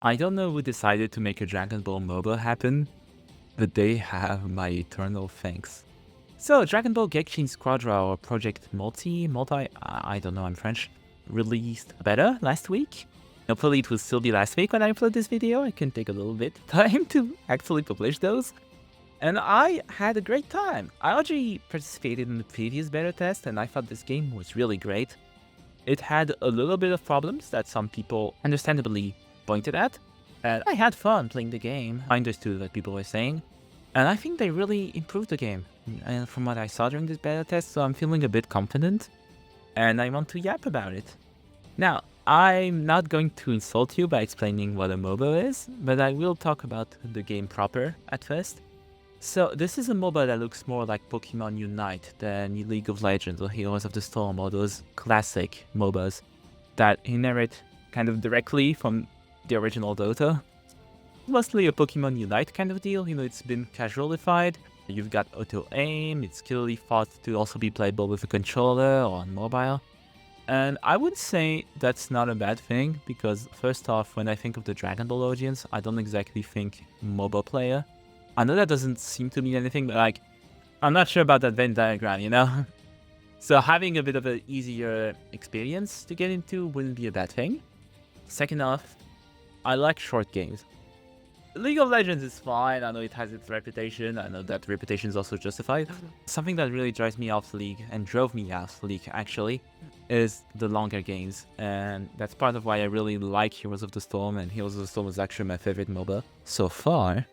I don't know who decided to make a Dragon Ball MOBA happen, but they have my eternal thanks. So, Dragon Ball Geikshin Squadra or Project I don't know, I'm French, released beta last week. Hopefully it will still be last week when I upload this video. I can take a little bit time to actually publish those. And I had a great time. I already participated in the previous beta test and I thought this game was really great. It had a little bit of problems that some people understandably pointed at, and I had fun playing the game. I understood what people were saying, and I think they really improved the game, and from what I saw during this beta test, so I'm feeling a bit confident, and I want to yap about it. Now, I'm not going to insult you by explaining what a MOBA is, but I will talk about the game proper at first. So this is a MOBA that looks more like Pokemon Unite than League of Legends or Heroes of the Storm or those classic MOBAs that inherit kind of directly from the original Dota. Mostly a Pokemon Unite kind of deal, it's been casualified. You've got auto-aim, it's clearly thought to also be playable with a controller or on mobile. And I would say that's not a bad thing, because first off, when I think of the Dragon Ball audience, I don't exactly think MOBA player. I know that doesn't seem to mean anything, but I'm not sure about that Venn diagram, So having a bit of an easier experience to get into wouldn't be a bad thing. Second off, I like short games. League of Legends is fine, I know it has its reputation, I know that reputation is also justified. Something that really drives me off League, and drove me off League actually, is the longer games. And that's part of why I really like Heroes of the Storm, and Heroes of the Storm is actually my favorite MOBA so far.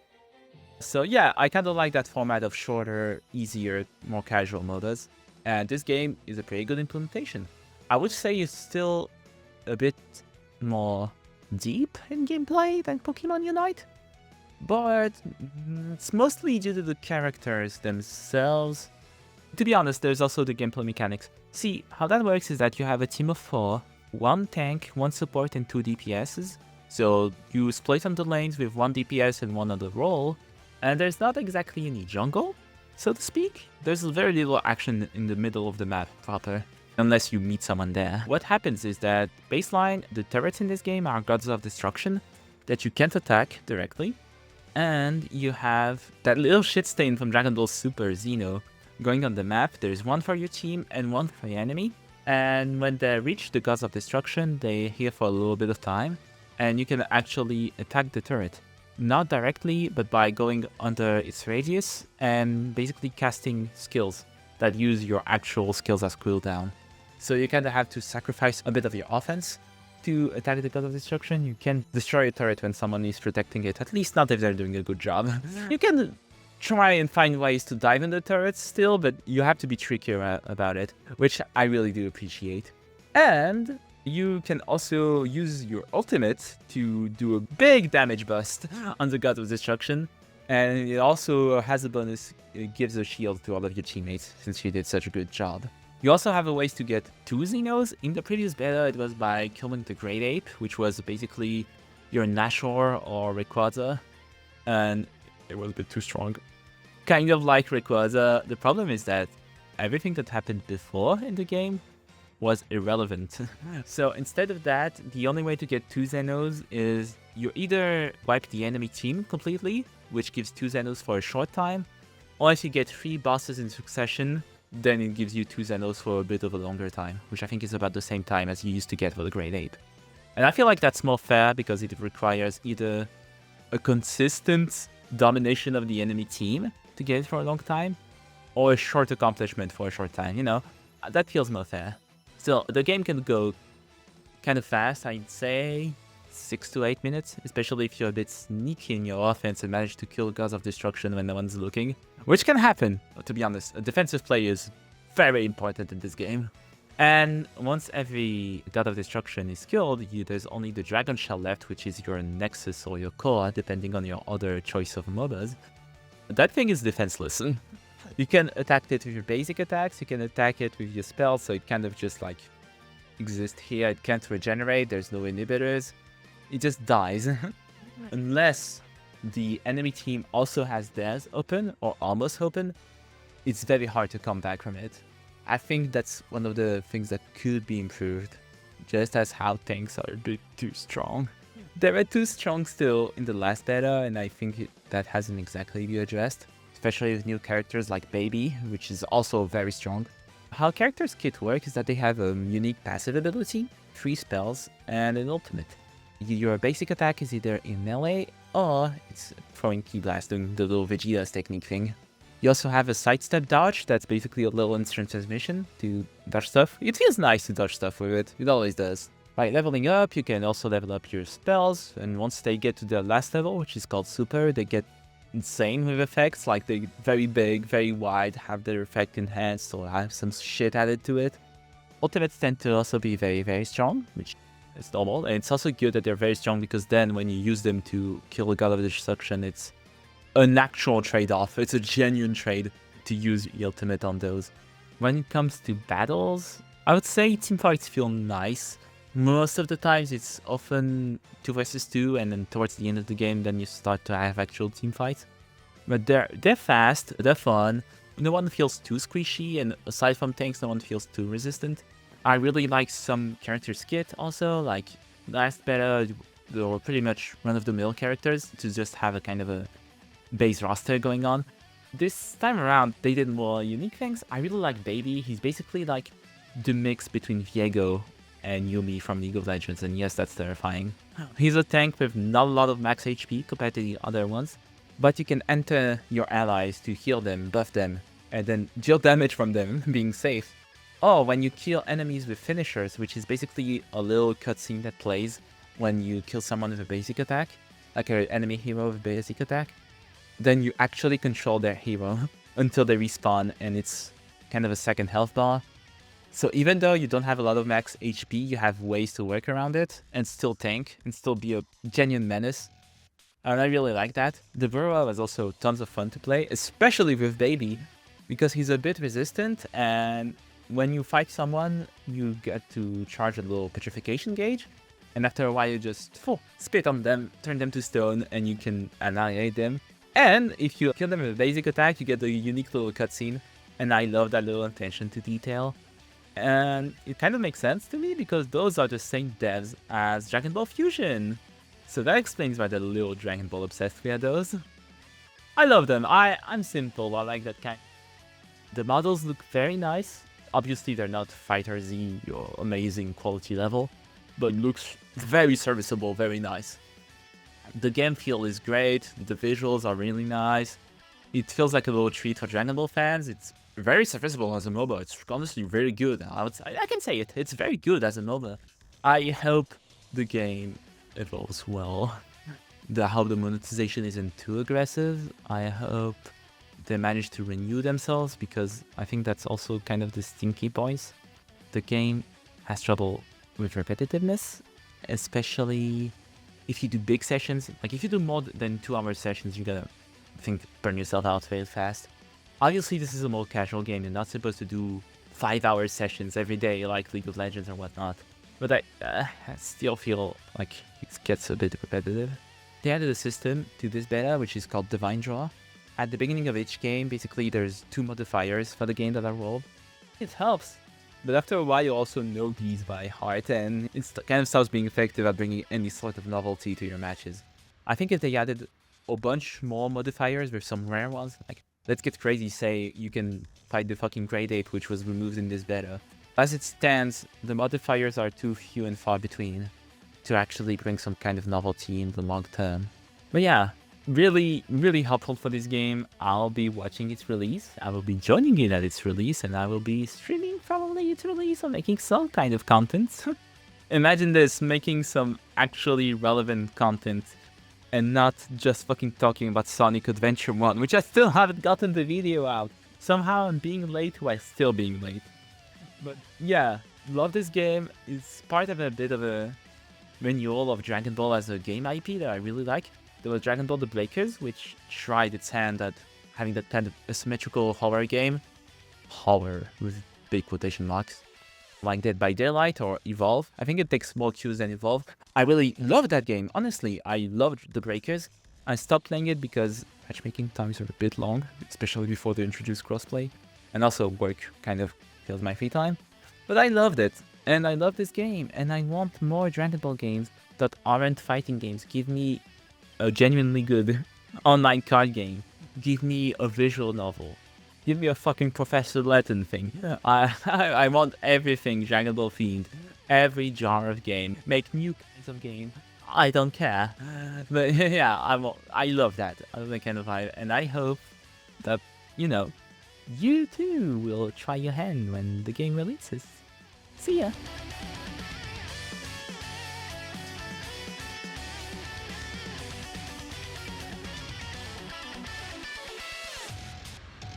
So yeah, I kind of like that format of shorter, easier, more casual MOBAs. And this game is a pretty good implementation. I would say it's still a bit more deep in gameplay than Pokemon Unite, but it's mostly due to the characters themselves. To be honest, there's also the gameplay mechanics. See, how that works is that you have a team of 4, 1 tank, 1 support and 2 DPSs. So you split on the lanes with 1 DPS and 1 on the roll, and there's not exactly any jungle, so to speak. There's very little action in the middle of the map proper, unless you meet someone there. What happens is that, baseline, the turrets in this game are gods of destruction that you can't attack directly, and you have that little shit stain from Dragon Ball Super Xeno going on the map. There's one for your team and one for your enemy, and when they reach the gods of destruction, they're here for a little bit of time, and you can actually attack the turret. Not directly, but by going under its radius and basically casting skills that use your actual skills as cooldown. So you kind of have to sacrifice a bit of your offense to attack the God of Destruction. You can destroy a turret when someone is protecting it, at least not if they're doing a good job. You can try and find ways to dive in the turrets still, but you have to be trickier about it, which I really do appreciate. And you can also use your ultimate to do a big damage bust on the God of Destruction. And it also has a bonus, it gives a shield to all of your teammates since you did such a good job. You also have a ways to get 2 Xenos. In the previous beta, it was by killing the Great Ape, which was basically your Nashor or Rayquaza. And it was a bit too strong. Kind of like Rayquaza. The problem is that everything that happened before in the game was irrelevant. So instead of that, the only way to get 2 Xenos is you either wipe the enemy team completely, which gives 2 Xenos for a short time, or if you get 3 bosses in succession, then it gives you 2 Xenos for a bit of a longer time, which I think is about the same time as you used to get for the Great Ape. And I feel like that's more fair because it requires either a consistent domination of the enemy team to get it for a long time, or a short accomplishment for a short time, That feels more fair. Still, the game can go kind of fast, I'd say 6 to 8 minutes, especially if you're a bit sneaky in your offense and manage to kill Gods of Destruction when no one's looking. Which can happen, to be honest. A defensive play is very important in this game. And once every God of Destruction is killed, there's only the Dragon Shell left, which is your Nexus or your Core, depending on your other choice of MOBAs. That thing is defenseless. You can attack it with your basic attacks, you can attack it with your spells, so it kind of just exists here. It can't regenerate, there's no inhibitors. It just dies. Unless the enemy team also has theirs open, or almost open, it's very hard to come back from it. I think that's one of the things that could be improved, just as how tanks are a bit too strong. They were too strong still in the last beta, and I think that hasn't exactly been addressed, especially with new characters like Baby, which is also very strong. How characters kit work is that they have a unique passive ability, 3 spells, and an ultimate. Your basic attack is either in melee, or it's throwing Ki Blast, doing the little Vegeta's technique thing. You also have a sidestep dodge, that's basically a little instant transmission to dodge stuff. It feels nice to dodge stuff with it, it always does. By leveling up, you can also level up your spells, and once they get to the last level, which is called Super, they get insane with effects, like they're very big, very wide, have their effect enhanced, or have some shit added to it. Ultimates tend to also be very, very strong, which is normal, and it's also good that they're very strong because then when you use them to kill a God of Destruction, it's an actual trade-off. It's a genuine trade to use the ultimate on those. When it comes to battles, I would say teamfights feel nice. Most of the times it's often 2 versus 2, and then towards the end of the game then you start to have actual team fights. But they're fast, they're fun, no one feels too squishy, and aside from tanks no one feels too resistant. I really like some characters kit also, like last beta they were pretty much run-of-the-mill characters to just have a kind of a base roster going on. This time around they did more unique things. I really like Baby, he's basically like the mix between Viego and Yuumi from League of Legends, and yes, that's terrifying. He's a tank with not a lot of max HP compared to the other ones, but you can enter your allies to heal them, buff them, and then deal damage from them, being safe. Or when you kill enemies with finishers, which is basically a little cutscene that plays when you kill someone with a basic attack, like an enemy hero with a basic attack, then you actually control their hero until they respawn, and it's kind of a second health bar. So even though you don't have a lot of max HP, you have ways to work around it and still tank and still be a genuine menace. And I really like that. The Burrow was also tons of fun to play, especially with Baby, because he's a bit resistant, and when you fight someone, you get to charge a little petrification gauge, and after a while you just spit on them, turn them to stone, and you can annihilate them. And if you kill them with a basic attack, you get a unique little cutscene, and I love that little attention to detail. And it kind of makes sense to me because those are the same devs as Dragon Ball Fusion. So that explains why the little Dragon Ball obsessed we are those. I love them. I'm simple. I like that kind. The models look very nice. Obviously they're not Fighter Z or amazing quality level, but looks very serviceable, very nice. The game feel is great. The visuals are really nice. It feels like a little treat for Dragon Ball fans. It's very serviceable as a MOBA. It's honestly very good. I can say it. It's very good as a MOBA. I hope the game evolves well. I hope the monetization isn't too aggressive. I hope they manage to renew themselves, because I think that's also kind of the stinky points. The game has trouble with repetitiveness, especially if you do big sessions. Like if you do more than 2-hour sessions, you're gonna burn yourself out very fast. Obviously, this is a more casual game. You're not supposed to do 5-hour sessions every day like League of Legends or whatnot. But I still feel like it gets a bit repetitive. They added a system to this beta, which is called Divine Draw. At the beginning of each game, basically, there's 2 modifiers for the game that are rolled. It helps. But after a while, you also know these by heart, and it kind of stops being effective at bringing any sort of novelty to your matches. I think if they added a bunch more modifiers with some rare ones, like let's get crazy, say you can fight the fucking Great Ape, which was removed in this beta. As it stands, the modifiers are too few and far between to actually bring some kind of novelty in the long term. But yeah, really, really helpful for this game. I'll be watching its release, I will be joining it at its release, and I will be streaming probably its release or making some kind of content. Imagine this, making some actually relevant content and not just fucking talking about Sonic Adventure 1, which I still haven't gotten the video out. Somehow I'm being late while still being late. But yeah, love this game. It's part of a bit of a renewal of Dragon Ball as a game IP that I really like. There was Dragon Ball The Breakers, which tried its hand at having that kind of asymmetrical horror game. Horror with big quotation marks. Like Dead by Daylight or Evolve. I think it takes more cues than Evolve. I really loved that game, honestly. I loved The Breakers. I stopped playing it because matchmaking times are a bit long, especially before they introduced crossplay. And also work kind of fills my free time. But I loved it, and I love this game, and I want more Dragon Ball games. that aren't fighting games. Give me a genuinely good online card game. Give me a visual novel. Give me a fucking Professor Layton thing. I want everything Dragon Ball themed. Every genre of game. Make new kinds of game. I don't care. But yeah, I love that. I love that kind of vibe. And I hope that, you know, you too will try your hand when the game releases. See ya!